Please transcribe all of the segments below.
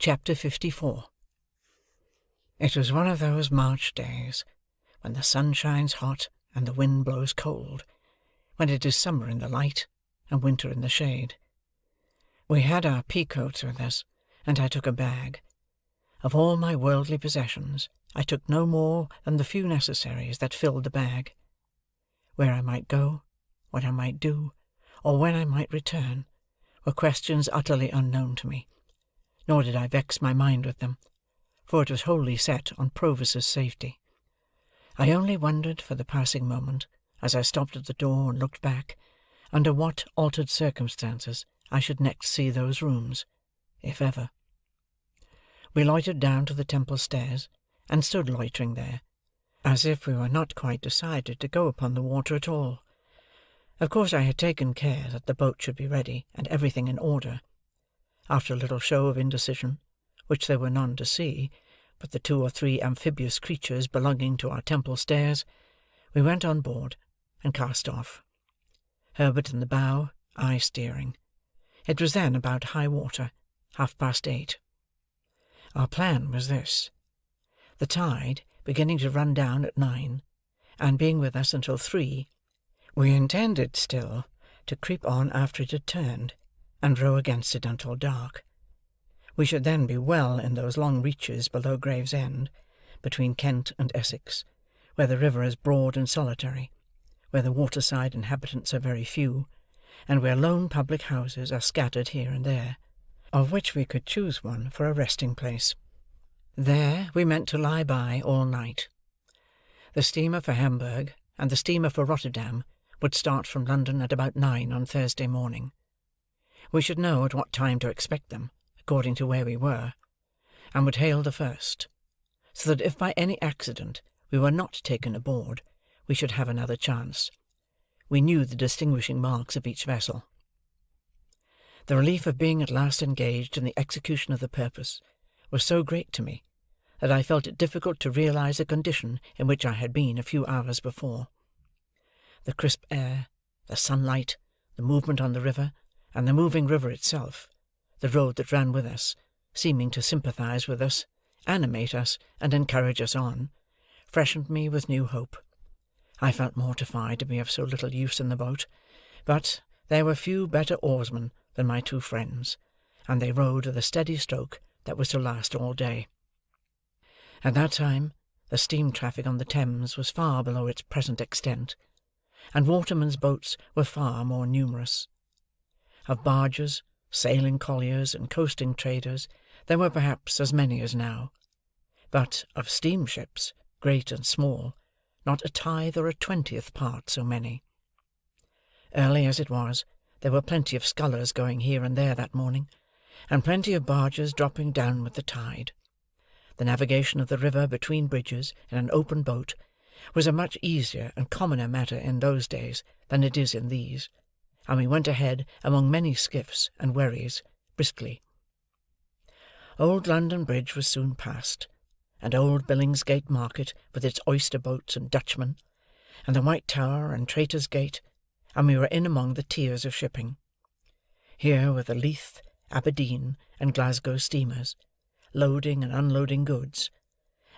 Chapter 54. It was one of those March days, when the sun shines hot and the wind blows cold, when it is summer in the light and winter in the shade. We had our pea-coats with us, and I took a bag. Of all my worldly possessions, I took no more than the few necessaries that filled the bag. Where I might go, what I might do, or when I might return, were questions utterly unknown to me. Nor did I vex my mind with them, for it was wholly set on Provis's safety. I only wondered for the passing moment, as I stopped at the door and looked back, under what altered circumstances I should next see those rooms, if ever. We loitered down to the Temple stairs, and stood loitering there, as if we were not quite decided to go upon the water at all. Of course I had taken care that the boat should be ready, and everything in order. After a little show of indecision, which there were none to see, but the 2 or 3 amphibious creatures belonging to our Temple stairs, we went on board, and cast off. Herbert in the bow, I steering. It was then about high water, 8:30. Our plan was this. The tide beginning to run down at 9, and being with us until 3, we intended still to creep on after it had turned, and row against it until dark. We should then be well in those long reaches below Gravesend, between Kent and Essex, where the river is broad and solitary, where the waterside inhabitants are very few, and where lone public houses are scattered here and there, of which we could choose one for a resting place. There we meant to lie by all night. The steamer for Hamburg and the steamer for Rotterdam would start from London at about 9 on Thursday morning. We should know at what time to expect them, according to where we were, and would hail the first, so that if by any accident we were not taken aboard, we should have another chance. We knew the distinguishing marks of each vessel. The relief of being at last engaged in the execution of the purpose was so great to me, that I felt it difficult to realize the condition in which I had been a few hours before. The crisp air, the sunlight, the movement on the river, and the moving river itself, the road that ran with us, seeming to sympathize with us, animate us, and encourage us on, freshened me with new hope. I felt mortified to be of so little use in the boat, but there were few better oarsmen than my 2 friends, and they rowed with a steady stroke that was to last all day. At that time, the steam traffic on the Thames was far below its present extent, and watermen's boats were far more numerous. Of barges, sailing colliers, and coasting traders, there were perhaps as many as now; but of steamships, great and small, not a tithe or a 20th part so many. Early as it was, there were plenty of scullers going here and there that morning, and plenty of barges dropping down with the tide. The navigation of the river between bridges in an open boat was a much easier and commoner matter in those days than it is in these, and we went ahead among many skiffs and wherries, briskly. Old London Bridge was soon passed, and old Billingsgate Market with its oyster boats and Dutchmen, and the White Tower and Traitor's Gate, and we were in among the tiers of shipping. Here were the Leith, Aberdeen, and Glasgow steamers, loading and unloading goods,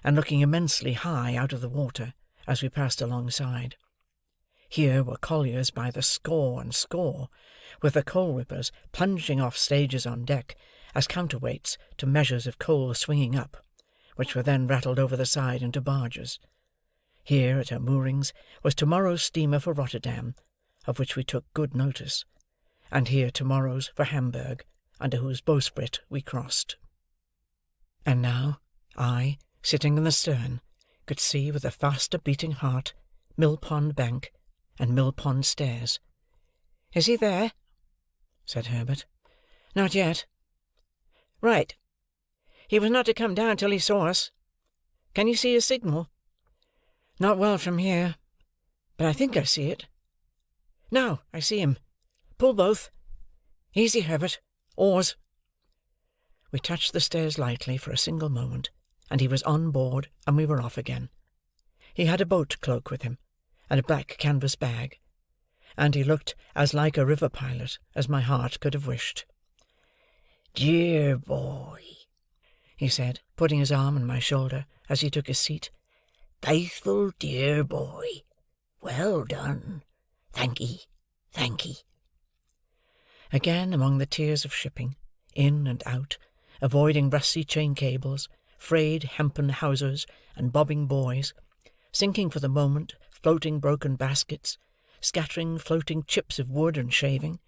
and looking immensely high out of the water as we passed alongside. Here were colliers by the score and score, with the coal-whippers plunging off stages on deck as counterweights to measures of coal swinging up, which were then rattled over the side into barges. Here, at her moorings, was tomorrow's steamer for Rotterdam, of which we took good notice, and here tomorrow's for Hamburg, under whose bowsprit we crossed. And now, I, sitting in the stern, could see with a faster beating heart Mill Pond Bank and Mill Pond Stairs. "Is he there?" said Herbert. "Not yet." "Right. He was not to come down till he saw us. Can you see his signal?" "Not well from here, but I think I see it. Now I see him. Pull both. Easy, Herbert. Oars." We touched the stairs lightly for a single moment, and he was on board, and we were off again. He had a boat cloak with him, and a black canvas bag, and he looked as like a river pilot as my heart could have wished. "Dear boy," he said, putting his arm on my shoulder as he took his seat. "Faithful dear boy! Well done! Thank'ee, thank'ee!" Again among the tiers of shipping, in and out, avoiding rusty chain cables, frayed hempen hawsers, and bobbing buoys, sinking for the moment floating broken baskets, scattering floating chips of wood and shaving,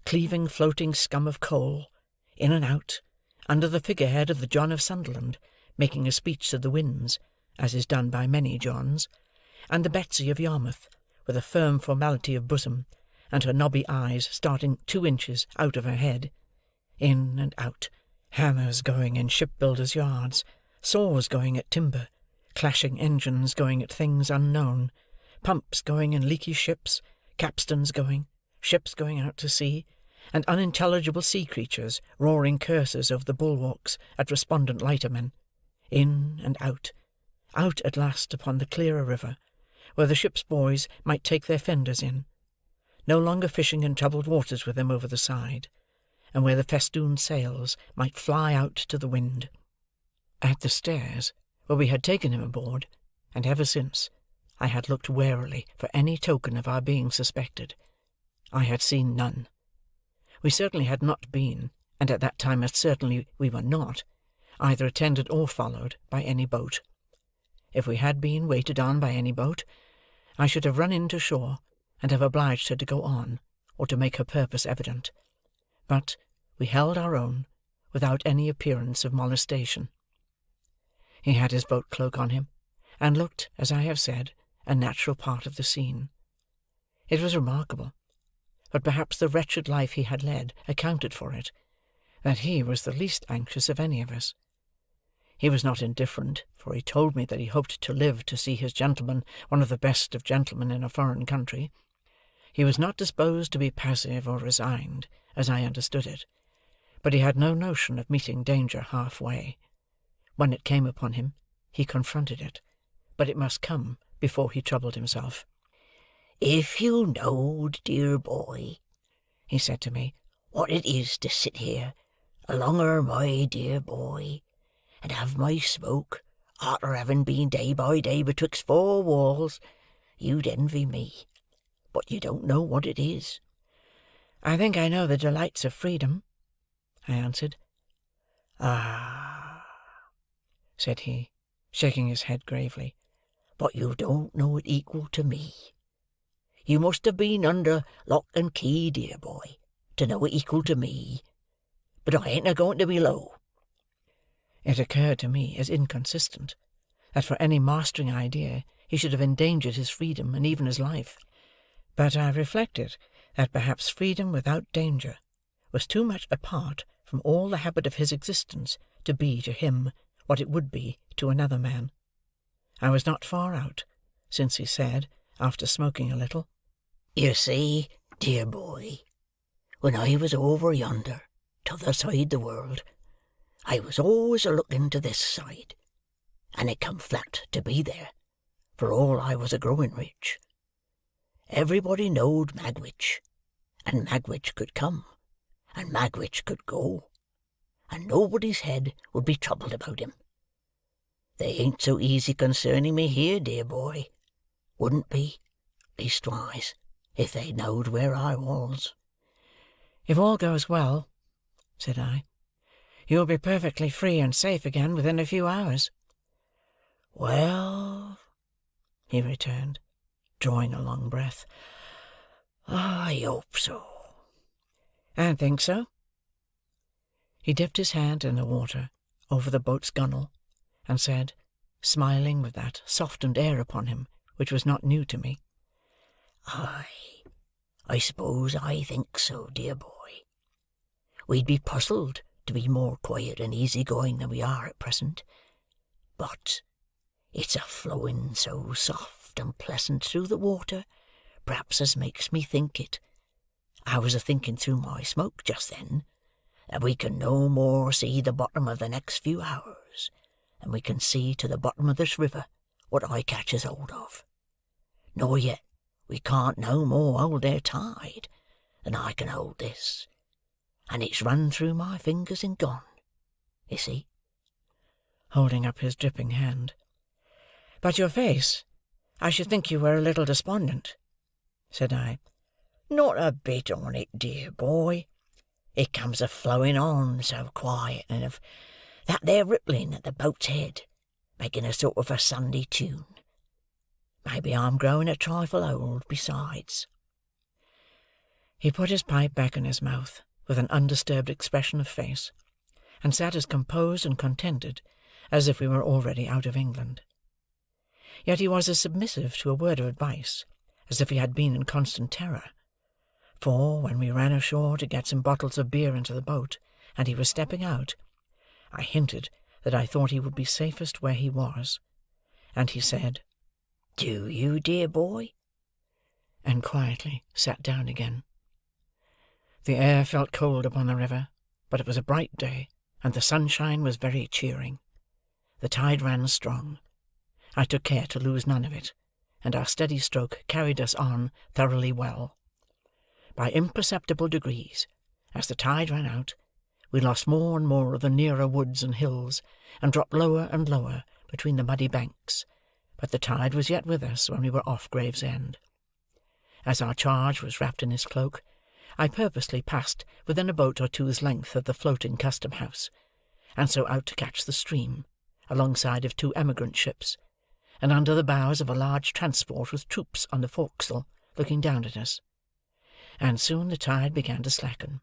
cleaving floating scum of coal, in and out, under the figurehead of the John of Sunderland, making a speech to the winds, as is done by many Johns, and the Betsy of Yarmouth, with a firm formality of bosom, and her knobby eyes starting 2 inches out of her head, in and out, hammers going in shipbuilders' yards, saws going at timber, clashing engines going at things unknown, pumps going in leaky ships, capstans going, ships going out to sea, and unintelligible sea creatures roaring curses over the bulwarks at respondent lightermen, in and out at last upon the clearer river, where the ship's boys might take their fenders in, no longer fishing in troubled waters with them over the side, and where the festooned sails might fly out to the wind. At the stairs, where we had taken him aboard, and ever since, I had looked warily for any token of our being suspected. I had seen none. We certainly had not been, and at that time as certainly we were not, either attended or followed by any boat. If we had been waited on by any boat, I should have run in to shore, and have obliged her to go on, or to make her purpose evident. But we held our own, without any appearance of molestation. He had his boat cloak on him, and looked, as I have said, a natural part of the scene. It was remarkable, but perhaps the wretched life he had led accounted for it, that he was the least anxious of any of us. He was not indifferent, for he told me that he hoped to live to see his gentleman one of the best of gentlemen in a foreign country. He was not disposed to be passive or resigned, as I understood it, but he had no notion of meeting danger half-way. When it came upon him, he confronted it, but it must come before he troubled himself. "If you knowed, dear boy," he said to me, "what it is to sit here, alonger my dear boy, and have my smoke, arter having been day by day betwixt 4 walls, you'd envy me. But you don't know what it is." "I think I know the delights of freedom," I answered. "Ah," said he, shaking his head gravely, "but you don't know it equal to me. You must have been under lock and key, dear boy, to know it equal to me. But I ain't a-going to be low." It occurred to me as inconsistent, that for any mastering idea he should have endangered his freedom and even his life. But I reflected that perhaps freedom without danger was too much apart from all the habit of his existence to be to him what it would be to another man. I was not far out, since he said, after smoking a little, "You see, dear boy, when I was over yonder, t'other side the world, I was always a-looking to this side, and it come flat to be there, for all I was a-growing rich. Everybody knowed Magwitch, and Magwitch could come, and Magwitch could go, and nobody's head would be troubled about him. They ain't so easy concerning me here, dear boy. Wouldn't be, leastwise, if they knowed where I was." "If all goes well," said I, "you will be perfectly free and safe again within a few hours." "Well," he returned, drawing a long breath, "I hope so." "And think so?" He dipped his hand in the water, over the boat's gunwale, and said, smiling with that softened air upon him which was not new to me, I suppose I think so, dear boy. We'd be puzzled to be more quiet and easy-going than we are at present, but it's a-flowing so soft and pleasant through the water, perhaps as makes me think it. I was a-thinking through my smoke just then, that we can no more see the bottom of the next few hours than we can see to the bottom of this river what I catches hold of. Nor yet we can't no more hold their tide than I can hold this, and it's run through my fingers and gone, you see, holding up his dripping hand. "But your face, I should think you were a little despondent," said I. Not a bit on it, dear boy. It comes a flowing on so quiet, and of that there rippling at the boat's head, making a sort of a Sunday tune. Maybe I'm growing a trifle old besides." He put his pipe back in his mouth with an undisturbed expression of face, and sat as composed and contented as if we were already out of England. Yet he was as submissive to a word of advice as if he had been in constant terror. For, when we ran ashore to get some bottles of beer into the boat, and he was stepping out, I hinted that I thought he would be safest where he was, and he said, "Do you, dear boy?" and quietly sat down again. The air felt cold upon the river, but it was a bright day, and the sunshine was very cheering. The tide ran strong. I took care to lose none of it, and our steady stroke carried us on thoroughly well. By imperceptible degrees, as the tide ran out, we lost more and more of the nearer woods and hills, and dropped lower and lower between the muddy banks, but the tide was yet with us when we were off Gravesend. As our charge was wrapped in his cloak, I purposely passed within a boat or two's length of the floating custom-house, and so out to catch the stream, alongside of 2 emigrant ships, and under the bows of a large transport with troops on the forecastle looking down at us. And soon the tide began to slacken,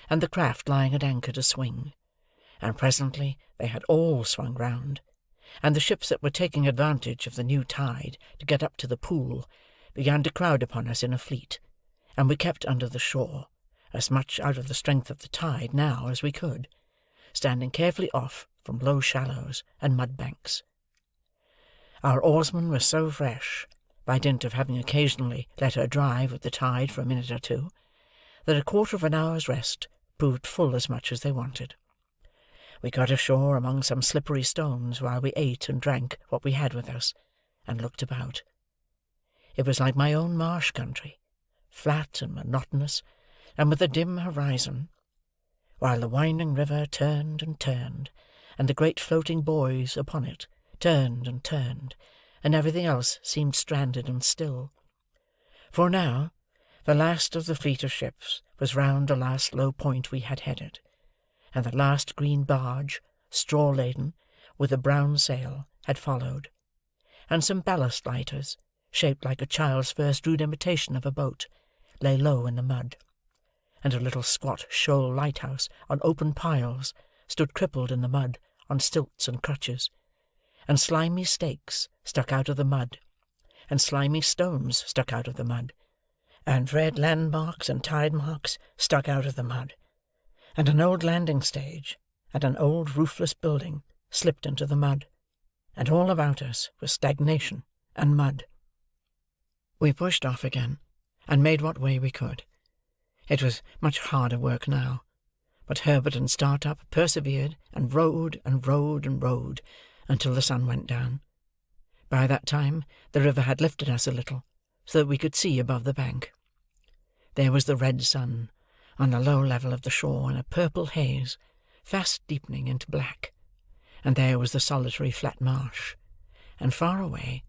and the craft lying at anchor to swing, and presently they had all swung round, and the ships that were taking advantage of the new tide to get up to the pool began to crowd upon us in a fleet, and we kept under the shore, as much out of the strength of the tide now as we could, standing carefully off from low shallows and mud banks. Our oarsman was so fresh, by dint of having occasionally let her drive with the tide for a minute or two, that a quarter of an hour's rest proved full as much as they wanted. We got ashore among some slippery stones while we ate and drank what we had with us, and looked about. It was like my own marsh country, flat and monotonous, and with a dim horizon, while the winding river turned and turned, and the great floating buoys upon it turned and turned, and everything else seemed stranded and still. For now, the last of the fleet of ships was round the last low point we had headed, and the last green barge, straw-laden, with a brown sail, had followed, and some ballast lighters, shaped like a child's first rude imitation of a boat, lay low in the mud, and a little squat shoal lighthouse on open piles stood crippled in the mud on stilts and crutches, and slimy stakes stuck out of the mud, and slimy stones stuck out of the mud, and red landmarks and tide marks stuck out of the mud, and an old landing stage and an old roofless building slipped into the mud, and all about us was stagnation and mud. We pushed off again, and made what way we could. It was much harder work now, but Herbert and Startup persevered, and rowed, and rowed, and rowed, until the sun went down. By that time the river had lifted us a little, so that we could see above the bank. There was the red sun, on the low level of the shore, in a purple haze, fast deepening into black, and there was the solitary flat marsh, and far away,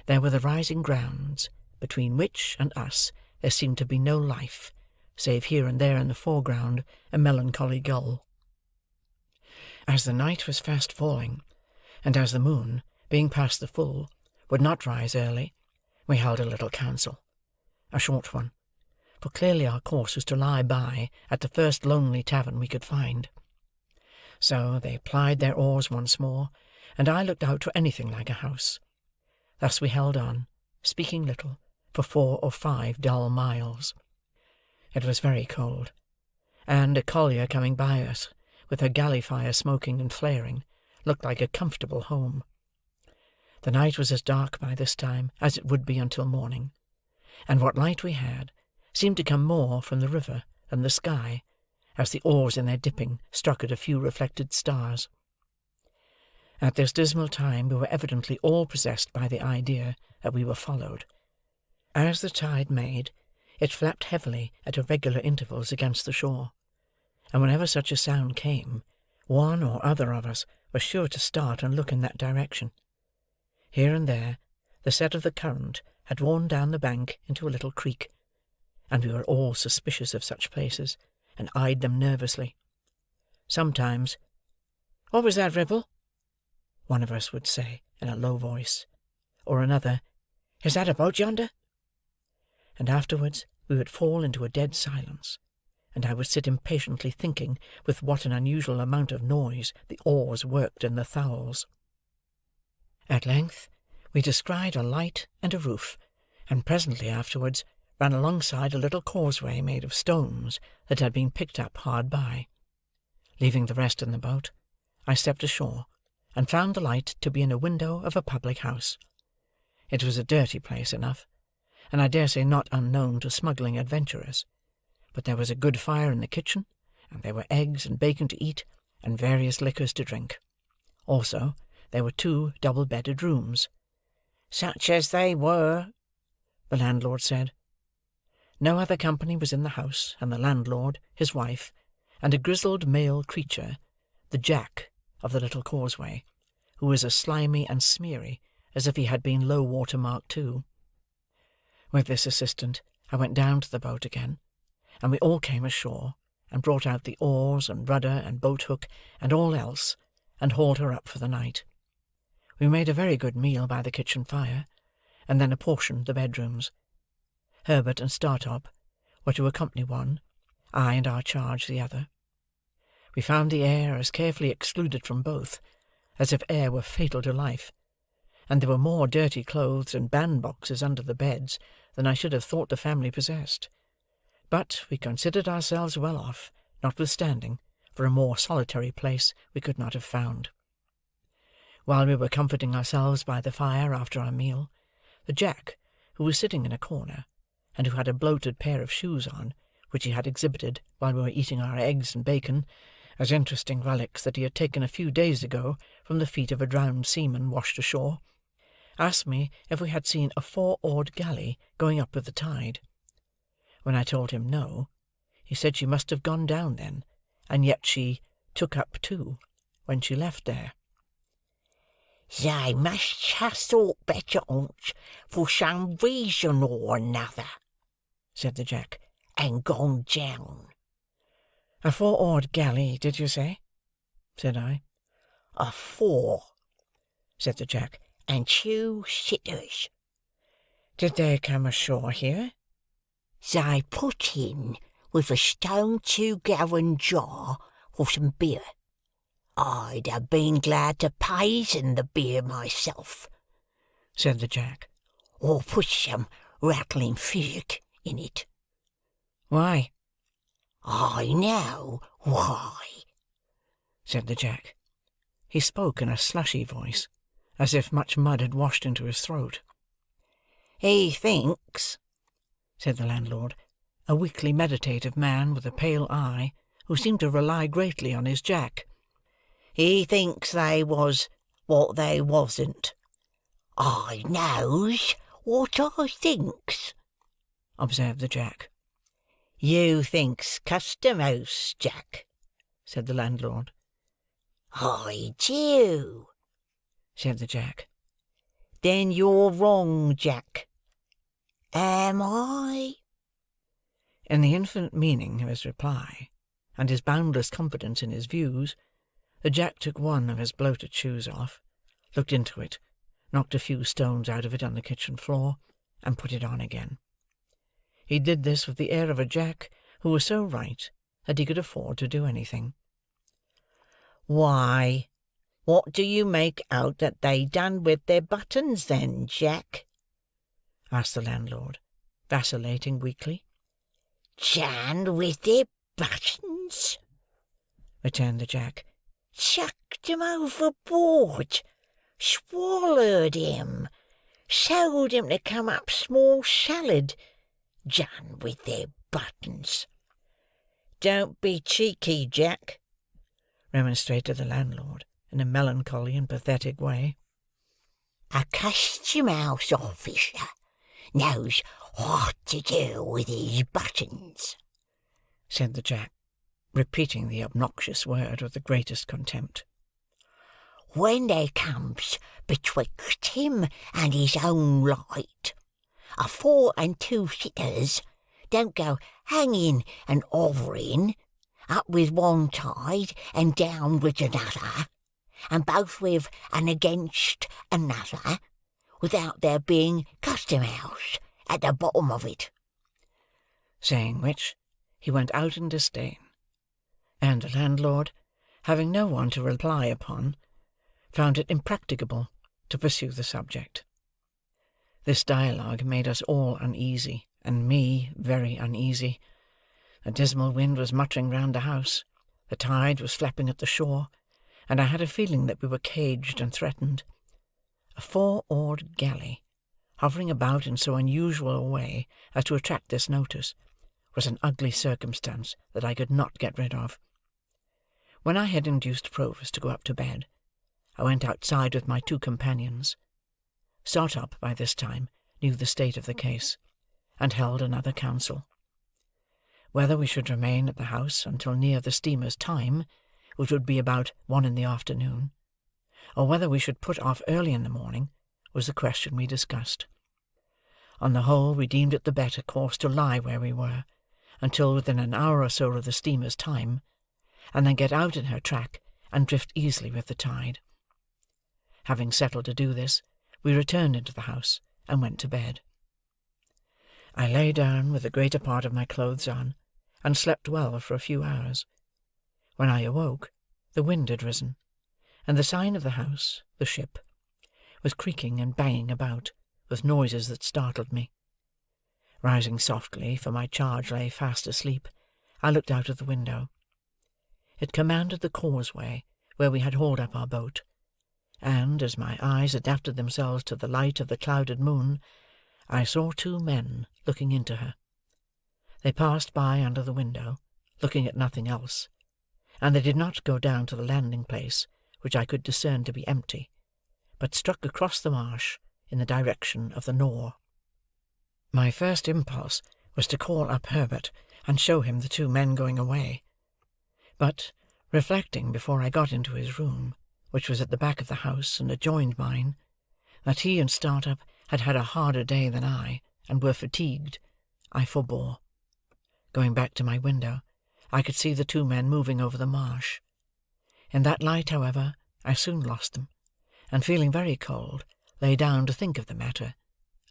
there were the rising grounds, between which and us there seemed to be no life, save here and there in the foreground a melancholy gull. As the night was fast falling, and as the moon, being past the full, would not rise early, we held a little council, a short one, for clearly our course was to lie by at the first lonely tavern we could find. So they plied their oars once more, and I looked out for anything like a house. Thus we held on, speaking little, for 4 or 5 dull miles. It was very cold, and a collier coming by us, with her galley fire smoking and flaring, looked like a comfortable home. The night was as dark by this time as it would be until morning, and what light we had seemed to come more from the river than the sky, as the oars in their dipping struck at a few reflected stars. At this dismal time we were evidently all possessed by the idea that we were followed. As the tide made, it flapped heavily at irregular intervals against the shore, and whenever such a sound came, One or other of us was sure to start and look in that direction. Here and there, the set of the current had worn down the bank into a little creek, and we were all suspicious of such places, and eyed them nervously. Sometimes, "What was that, Ripple?" one of us would say in a low voice, or another, "Is that a boat yonder?" And afterwards we would fall into a dead silence, and I would sit impatiently thinking with what an unusual amount of noise the oars worked in the thowels. At length we descried a light and a roof, and presently afterwards ran alongside a little causeway made of stones that had been picked up hard by. Leaving the rest in the boat, I stepped ashore, and found the light to be in a window of a public house. It was a dirty place enough, and I dare say not unknown to smuggling adventurers, but there was a good fire in the kitchen, and there were eggs and bacon to eat, and various liquors to drink. Also, there were 2 double-bedded rooms. "Such as they were," the landlord said. No other company was in the house than the landlord, his wife, and a grizzled male creature, the Jack of the little causeway, who was as slimy and smeary as if he had been low-water mark too. With this assistant, I went down to the boat again, and we all came ashore, and brought out the oars and rudder and boat-hook and all else, and hauled her up for the night. We made a very good meal by the kitchen fire, and then apportioned the bedrooms. Herbert and Startop were to accompany one, I and our charge the other. We found the air as carefully excluded from both, as if air were fatal to life, and there were more dirty clothes and bandboxes under the beds than I should have thought the family possessed. But we considered ourselves well off, notwithstanding, for a more solitary place we could not have found. While we were comforting ourselves by the fire after our meal, the Jack, who was sitting in a corner, and who had a bloated pair of shoes on, which he had exhibited while we were eating our eggs and bacon, as interesting relics that he had taken a few days ago from the feet of a drowned seaman washed ashore, asked me if we had seen a 4-oared galley going up with the tide. When I told him no, he said she must have gone down then, and yet she took up too, when she left there. "They must have thought better on't for some reason or another," said the Jack, "and gone down." "A 4-oared galley, did you say?" said I. "A 4," said the Jack, "and 2 sitters." "Did they come ashore here?" "They put in with a stone 2-gallon jar for some beer. I'd have been glad to poison the beer myself," said the Jack, "or put some rattling physic in it." "Why?" "I know why," said the Jack. He spoke in a slushy voice, as if much mud had washed into his throat. "He thinks," said the landlord, a weakly meditative man with a pale eye, who seemed to rely greatly on his Jack. "He thinks they was what they wasn't." "I knows what I thinks," observed the Jack. "You thinks Custom House, Jack," said the landlord. "I do," said the Jack. "Then you're wrong, Jack." "Am I?" In the infinite meaning of his reply, and his boundless confidence in his views, the Jack took one of his bloated shoes off, looked into it, knocked a few stones out of it on the kitchen floor, and put it on again. He did this with the air of a Jack who was so right that he could afford to do anything. "Why, what do you make out that they done with their buttons then, Jack?" asked the landlord, vacillating weakly. "Done with their buttons?" returned the Jack. "Chucked 'em overboard, swallowed 'em, sold 'em to come up small salad. Done with their buttons." "Don't be cheeky, Jack," remonstrated the landlord, in a melancholy and pathetic way. "A custom house officer knows what to do with his buttons," said the Jack, repeating the obnoxious word with the greatest contempt. "When there comes betwixt him and his own light, a 4 and 2 sitters don't go hanging and hovering, up with one tide and down with another, and both with and against another, without there being custom-house at the bottom of it." Saying which, he went out in disdain, and the landlord, having no one to rely upon, found it impracticable to pursue the subject. This dialogue made us all uneasy, and me very uneasy. A dismal wind was muttering round the house, the tide was flapping at the shore, and I had a feeling that we were caged and threatened. A 4-oared galley, hovering about in so unusual a way as to attract this notice, was an ugly circumstance that I could not get rid of. When I had induced Provis to go up to bed, I went outside with my 2 companions. Startup, by this time, knew the state of the case, and held another council. Whether we should remain at the house until near the steamer's time, which would be about 1 in the afternoon, or whether we should put off early in the morning, was the question we discussed. On the whole, we deemed it the better course to lie where we were, until within an hour or so of the steamer's time, and then get out in her track and drift easily with the tide. Having settled to do this, we returned into the house and went to bed. I lay down with the greater part of my clothes on, and slept well for a few hours. When I awoke, the wind had risen, and the sign of the house, the ship, was creaking and banging about, with noises that startled me. Rising softly, for my charge lay fast asleep, I looked out of the window. It commanded the causeway where we had hauled up our boat, and, as my eyes adapted themselves to the light of the clouded moon, I saw 2 men looking into her. They passed by under the window, looking at nothing else, and they did not go down to the landing-place, which I could discern to be empty, but struck across the marsh in the direction of the Nore. My first impulse was to call up Herbert and show him the 2 men going away, but, reflecting before I got into his room, which was at the back of the house and adjoined mine, that he and Startup had had a harder day than I, and were fatigued, I forbore. Going back to my window, I could see the 2 men moving over the marsh. In that light, however, I soon lost them, and feeling very cold, lay down to think of the matter,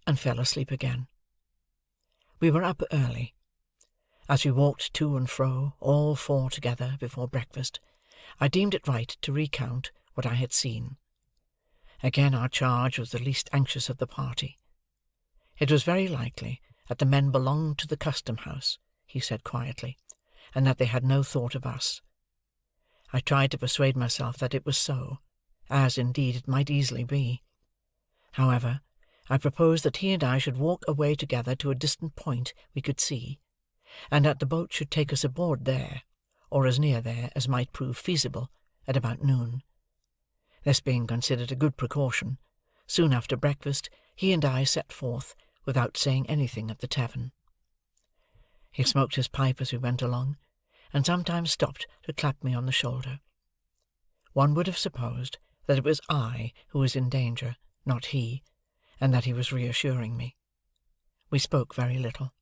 and fell asleep again. We were up early. As we walked to and fro, all 4 together, before breakfast, I deemed it right to recount what I had seen. Again our charge was the least anxious of the party. It was very likely that the men belonged to the custom-house, he said quietly, and that they had no thought of us. I tried to persuade myself that it was so, as indeed it might easily be. However, I proposed that he and I should walk away together to a distant point we could see, and that the boat should take us aboard there, or as near there as might prove feasible, at about noon. This being considered a good precaution, soon after breakfast he and I set forth, without saying anything at the tavern. He smoked his pipe as we went along, and sometimes stopped to clap me on the shoulder. One would have supposed that it was I who was in danger, not he, and that he was reassuring me. We spoke very little.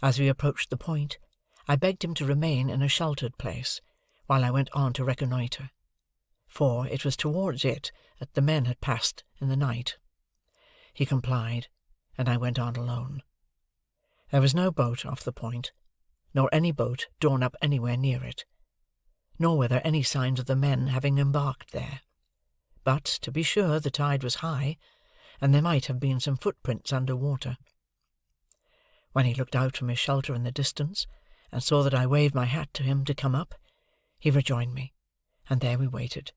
As we approached the point, I begged him to remain in a sheltered place, while I went on to reconnoitre, for it was towards it that the men had passed in the night. He complied, and I went on alone. There was no boat off the point, nor any boat drawn up anywhere near it, nor were there any signs of the men having embarked there. But, to be sure, the tide was high, and there might have been some footprints under water. When he looked out from his shelter in the distance, and saw that I waved my hat to him to come up, he rejoined me, and there we waited,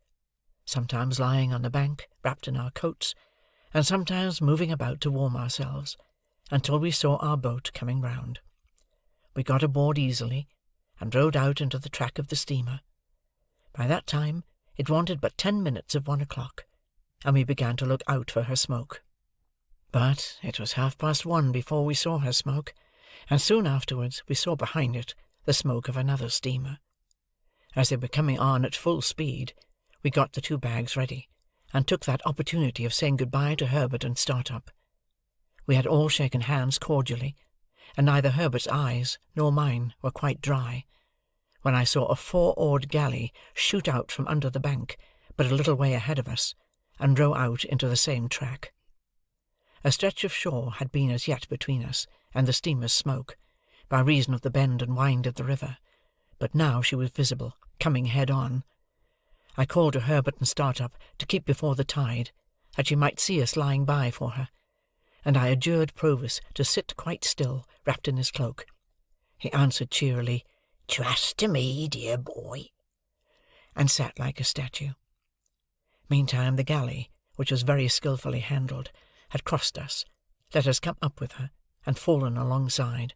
sometimes lying on the bank, wrapped in our coats, and sometimes moving about to warm ourselves, until we saw our boat coming round. We got aboard easily, and rowed out into the track of the steamer. By that time it wanted but 10 minutes of 1 o'clock, and we began to look out for her smoke. But it was 1:30 before we saw her smoke, and soon afterwards we saw behind it the smoke of another steamer. As they were coming on at full speed, we got the 2 bags ready, and took that opportunity of saying good-bye to Herbert and Startup. We had all shaken hands cordially, and neither Herbert's eyes nor mine were quite dry, when I saw a 4-oared galley shoot out from under the bank, but a little way ahead of us, and row out into the same track. A stretch of shore had been as yet between us and the steamer's smoke, by reason of the bend and wind of the river, but now she was visible, coming head-on. I called to Herbert and Startup to keep before the tide, that she might see us lying by for her, and I adjured Provis to sit quite still, wrapped in his cloak. He answered cheerily, "Trust to me, dear boy," and sat like a statue. Meantime the galley, which was very skilfully handled, had crossed us, let us come up with her, and fallen alongside.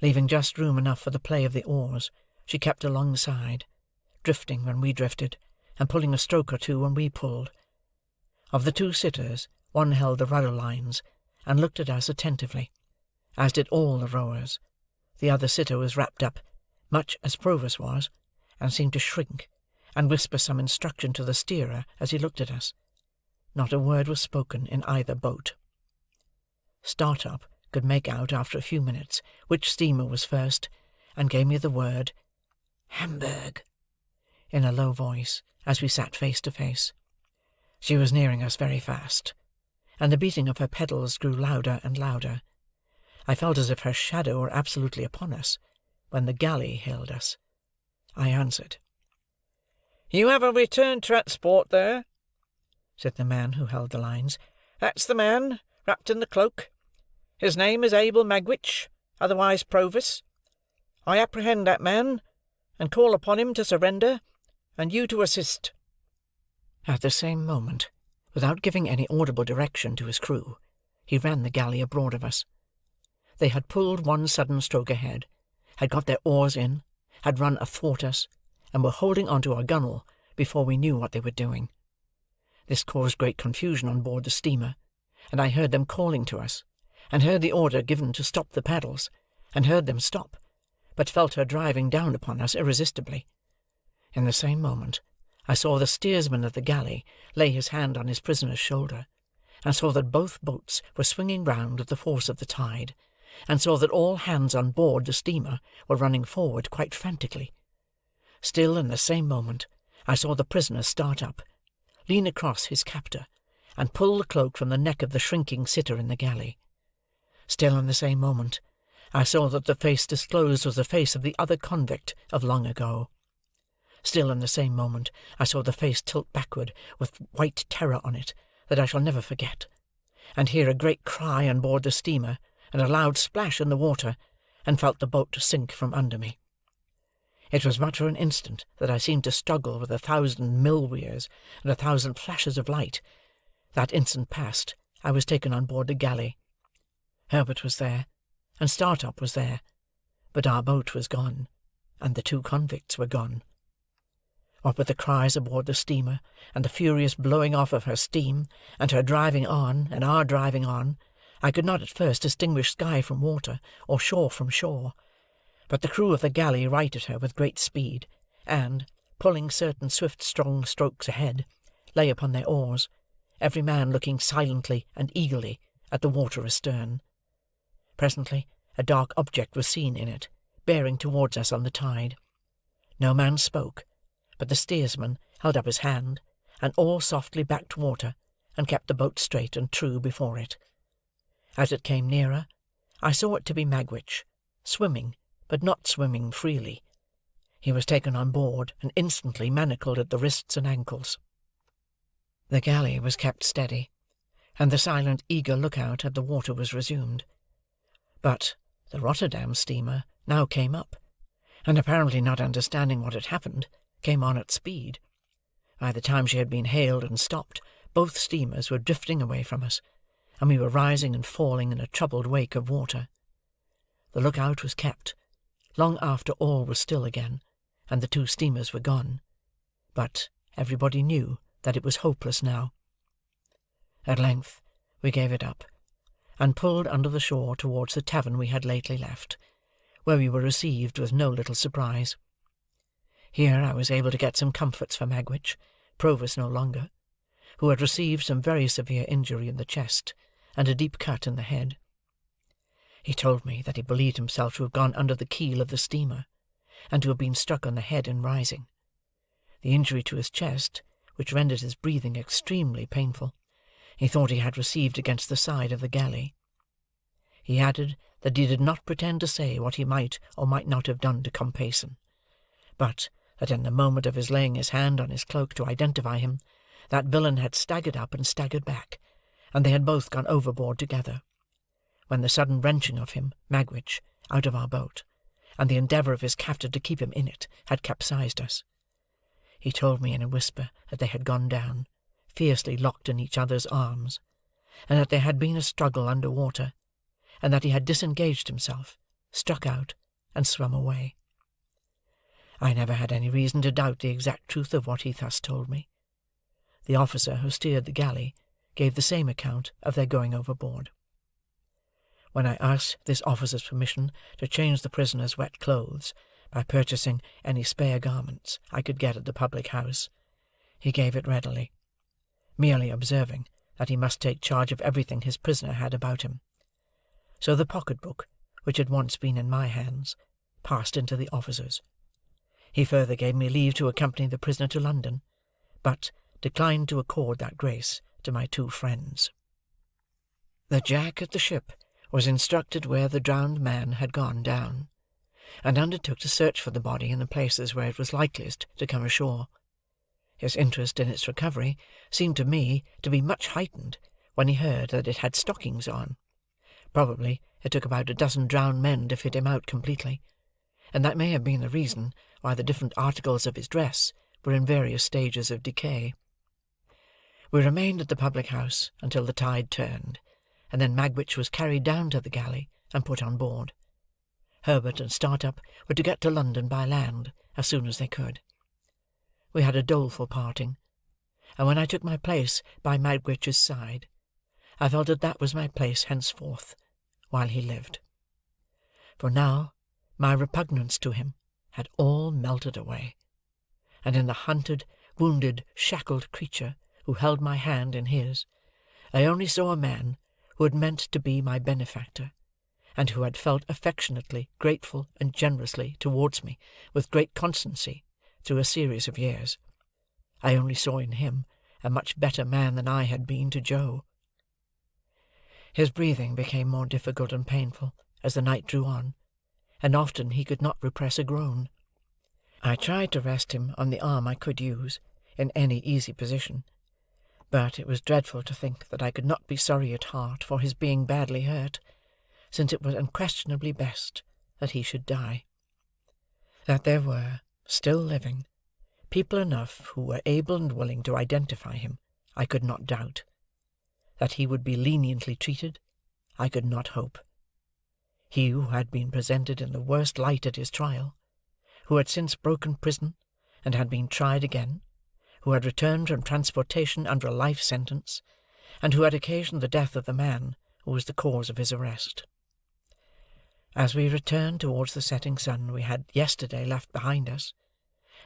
Leaving just room enough for the play of the oars, she kept alongside, drifting when we drifted, and pulling a stroke or 2 when we pulled. Of the 2 sitters, one held the rudder lines, and looked at us attentively, as did all the rowers. The other sitter was wrapped up, much as Provis was, and seemed to shrink, and whisper some instruction to the steerer as he looked at us. Not a word was spoken in either boat. Startup could make out, after a few minutes, which steamer was first, and gave me the word "Hamburg," in a low voice, as we sat face to face. She was nearing us very fast, and the beating of her pedals grew louder and louder. I felt as if her shadow were absolutely upon us, when the galley hailed us. I answered. "You have a return transport there," said the man who held the lines. "That's the man, wrapped in the cloak. His name is Abel Magwitch, otherwise Provis. I apprehend that man, and call upon him to surrender, and you to assist." At the same moment, without giving any audible direction to his crew, he ran the galley abroad of us. They had pulled one sudden stroke ahead, had got their oars in, had run athwart us, and were holding on to our gunwale before we knew what they were doing. This caused great confusion on board the steamer, and I heard them calling to us, and heard the order given to stop the paddles, and heard them stop, but felt her driving down upon us irresistibly. In the same moment, I saw the steersman of the galley lay his hand on his prisoner's shoulder, and saw that both boats were swinging round with the force of the tide, and saw that all hands on board the steamer were running forward quite frantically. Still in the same moment, I saw the prisoner start up, lean across his captor, and pull the cloak from the neck of the shrinking sitter in the galley. Still in the same moment, I saw that the face disclosed was the face of the other convict of long ago. Still in the same moment, I saw the face tilt backward with white terror on it that I shall never forget, and hear a great cry on board the steamer, and a loud splash in the water, and felt the boat sink from under me. It was but for an instant that I seemed to struggle with 1,000 mill-weirs and 1,000 flashes of light. That instant past, I was taken on board the galley. Herbert was there, and Startup was there, but our boat was gone, and the 2 convicts were gone. What with the cries aboard the steamer, and the furious blowing off of her steam, and her driving on, and our driving on, I could not at first distinguish sky from water, or shore from shore. But the crew of the galley righted her with great speed, and, pulling certain swift strong strokes ahead, lay upon their oars, every man looking silently and eagerly at the water astern. Presently a dark object was seen in it, bearing towards us on the tide. No man spoke, but the steersman held up his hand, and all softly backed water, and kept the boat straight and true before it. As it came nearer, I saw it to be Magwitch, swimming, but not swimming freely. He was taken on board, and instantly manacled at the wrists and ankles. The galley was kept steady, and the silent, eager look-out at the water was resumed. But the Rotterdam steamer now came up, and apparently not understanding what had happened, came on at speed. By the time she had been hailed and stopped, both steamers were drifting away from us, and we were rising and falling in a troubled wake of water. The look-out was kept, long after all was still again, and the 2 steamers were gone, but everybody knew that it was hopeless now. At length we gave it up, and pulled under the shore towards the tavern we had lately left, where we were received with no little surprise. Here I was able to get some comforts for Magwitch, Provis no longer, who had received some very severe injury in the chest, and a deep cut in the head. He told me that he believed himself to have gone under the keel of the steamer, and to have been struck on the head in rising. The injury to his chest, which rendered his breathing extremely painful, he thought he had received against the side of the galley. He added that he did not pretend to say what he might or might not have done to Compeyson, but that in the moment of his laying his hand on his cloak to identify him, that villain had staggered up and staggered back, and they had both gone overboard together, when the sudden wrenching of him, Magwitch, out of our boat, and the endeavour of his captor to keep him in it, had capsized us. He told me in a whisper that they had gone down, fiercely locked in each other's arms, and that there had been a struggle under water, and that he had disengaged himself, struck out, and swum away. I never had any reason to doubt the exact truth of what he thus told me. The officer who steered the galley gave the same account of their going overboard. When I asked this officer's permission to change the prisoner's wet clothes by purchasing any spare garments I could get at the public house, he gave it readily, merely observing that he must take charge of everything his prisoner had about him. So the pocket-book, which had once been in my hands, passed into the officer's. He further gave me leave to accompany the prisoner to London, but declined to accord that grace to my two friends. The Jack at the ship was instructed where the drowned man had gone down, and undertook to search for the body in the places where it was likeliest to come ashore. His interest in its recovery seemed to me to be much heightened when he heard that it had stockings on. Probably it took about a dozen drowned men to fit him out completely, and that may have been the reason why the different articles of his dress were in various stages of decay. We remained at the public-house until the tide turned, and then Magwitch was carried down to the galley and put on board. Herbert and Startup were to get to London by land as soon as they could. We had a doleful parting, and when I took my place by Magwitch's side, I felt that that was my place henceforth, while he lived. For now my repugnance to him had all melted away, and in the hunted, wounded, shackled creature who held my hand in his, I only saw a man who had meant to be my benefactor, and who had felt affectionately grateful and generously towards me with great constancy through a series of years. I only saw in him a much better man than I had been to Joe. His breathing became more difficult and painful as the night drew on, and often he could not repress a groan. I tried to rest him on the arm I could use, in any easy position, but it was dreadful to think that I could not be sorry at heart for his being badly hurt, since it was unquestionably best that he should die. That there were, still living, people enough who were able and willing to identify him, I could not doubt. That he would be leniently treated, I could not hope. He who had been presented in the worst light at his trial, who had since broken prison and had been tried again, who had returned from transportation under a life sentence, and who had occasioned the death of the man who was the cause of his arrest. As we returned towards the setting sun we had yesterday left behind us,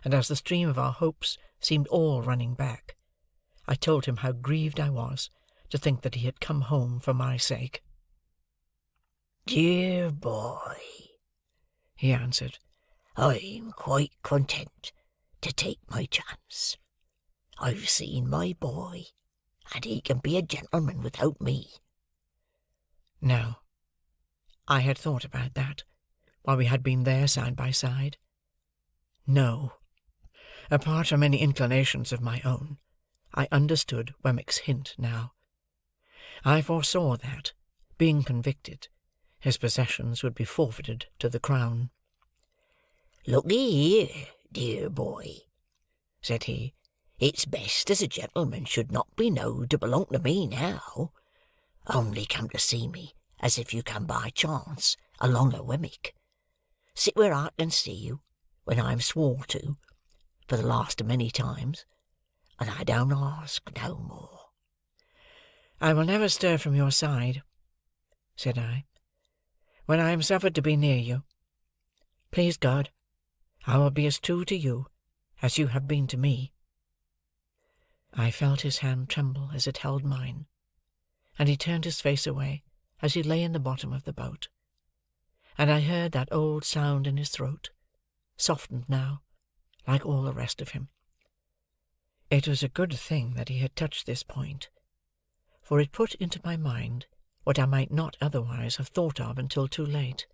and as the stream of our hopes seemed all running back, I told him how grieved I was to think that he had come home for my sake. "Dear boy," he answered, "I'm quite content to take my chance. I've seen my boy, and he can be a gentleman without me." No. I had thought about that, while we had been there side by side. No. Apart from any inclinations of my own, I understood Wemmick's hint now. I foresaw that, being convicted, his possessions would be forfeited to the Crown. "Look'ee here, dear boy," said he, "it's best as a gentleman should not be knowed to belong to me now. Only come to see me as if you come by chance along of Wemmick. Sit where I can see you, when I'm swore to, for the last of many times, and I don't ask no more." I will never stir from your side, said I, when I am suffered to be near you. Please God, I will be as true to you as you have been to me." I felt his hand tremble as it held mine, and he turned his face away as he lay in the bottom of the boat, and I heard that old sound in his throat, softened now, like all the rest of him. It was a good thing that he had touched this point, for it put into my mind what I might not otherwise have thought of until too late,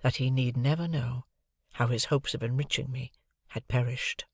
that he need never know how his hopes of enriching me had perished.